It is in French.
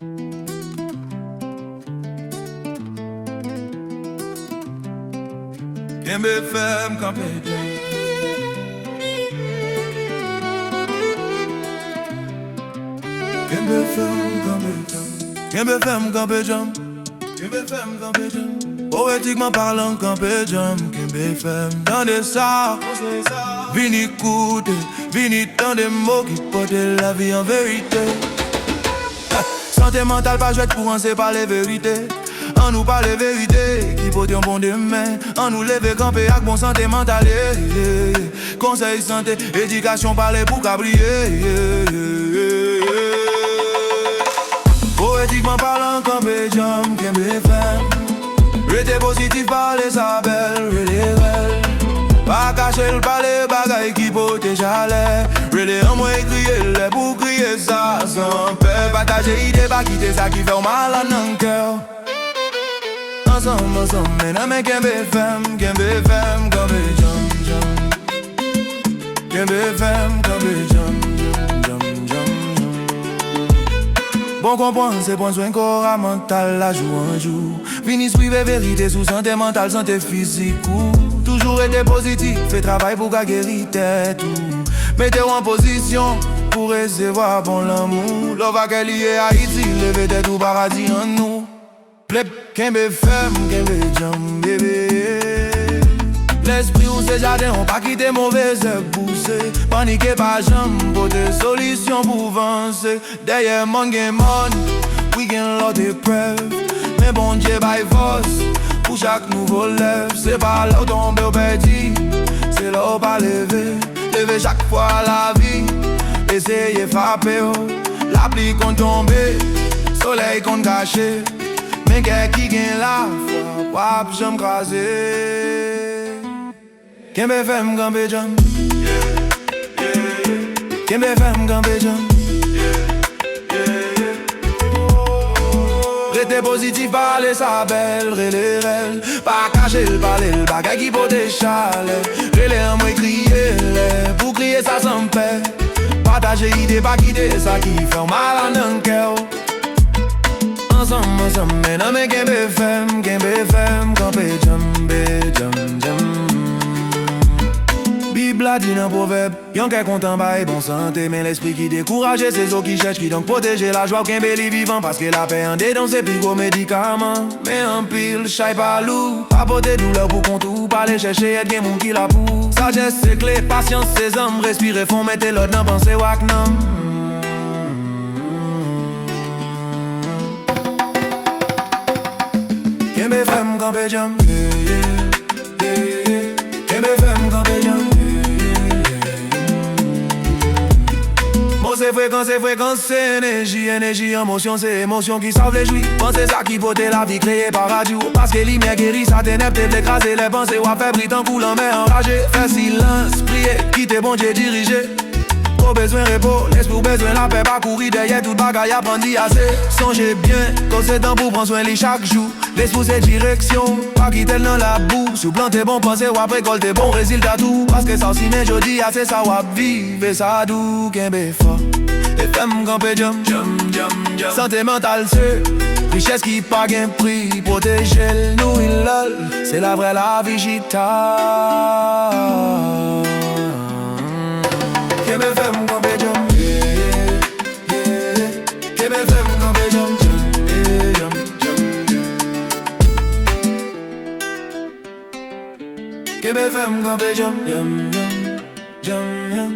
Kembe fem kampe jam. Kembe fem kampe jam. Kembe fem kampe jam. Kembe fem kampe jam. Poétiquement parlant kampe jam. Kembe fem dans des ça. Vini écouter, vini dans des mots qui portent la vie en vérité. Santé mentale pas jouette pour en séparer les vérités. En nous parler vérité, qui peut un bon demain. En nous lever camper avec bon santé mentale. Conseil santé, éducation parler pour qu'abrier. Poétiquement parlant camper jam, kembe fem. Rete positif parler sa belle, relé belle. Pas cacher le palais, bagaille qui pote chalet. Relé en moi crier les pour crier ça sans peur. Partager idée, pas quitter ça qui fait mal à mon cœur. Ensemble, maintenant mais kembe fem, kampe jam, jam. Kembe fem, kampe jam, jam, jam, jam. Bon comprendre, c'est bon soin corps mental, la jour en jour. Fini suivre vérité sous santé mentale, santé physique. Toujours être positif, fait travail pour guérir tête. Mettez-vous en position pour recevoir bon l'amour. L'on va qu'elle y est Haïti, lever tête au paradis en nous. Plep, kembe fem, kembe jam, bébé. L'esprit ou ses jardins, on pas quitter mauvais poussé. Paniquer pas jambe, pour des solutions pour avancer. Derrière mon game on, we gain lot d'épreuves. Mais bon Dieu by force, pour chaque nouveau lève. C'est pas là où tomber au perdu, c'est là où pas lever. Lever chaque fois la vie, essayer frapper. La pluie qu'on tombe, soleil qu'on caché. Mais qu'est-ce qui gagne la foi, wap j'aime craser. Kembe fem kampe jam. Kembe fem kampe jam. Rete positif parler sa belle, relé rel. Pas cacher le palais, le bagay qui pote chalet. Relé en moi crier, pour crier ça sans paix. Partager idée, pas quitter ça qui fait mal à mon cœur. Ensemble, maintenant mais kembe fem, kampe jam, jam, jam. Bible a dit dans proverbe, yon qu'est content bail bon santé. Mais l'esprit qui décourage, c'est eux qui cherchent, qui donc protéger la joie, kembe les vivants. Parce que la paix en dedans c'est plus gros médicament. Mais en pile, chai pas loup, pas porter douleur pour qu'on tout. Pas aller chercher, y'a gen moun qui la pour. Sagesse c'est clé, patience c'est hommes. Respirer font mettre l'autre dans penser wak nam. Kembe fem kampe jam, kembe fem kampe jam. Bon c'est fréquence, c'est énergie, énergie, émotion, c'est émotion qui savent les jouir. Pensez ça qui pote la vie créée par radio. Parce que lumière guérit, ça ténèbres, t'es écraser les pensées. Ou à faire briller en coulant, mais enragé. Faire silence, prier, quitter bon Dieu dirigé. Trop besoin repos, l'esprit besoin la paix. Pas courir derrière toute bagaille à prendre assez. Songez bien, quand c'est temps pour prendre soin de chaque jour. L'esprit c'est direction, pas quitter dans la boue. Sous planter bon pensée ou après récolter bon résultat tout. Parce que ça aussi mais jodi c'est ça ou à vivre ça doux. Kembe fort, et femme kampe jam, jam, jam, jam. Santé mentale c'est richesse qui pas gain prix. Protéger nous il lol, c'est la vraie la vigitale. Kembe fem kampe jam, kembe fem kampe jam, jam, jam. Kembe fem kampe jam, jam, jam, jam.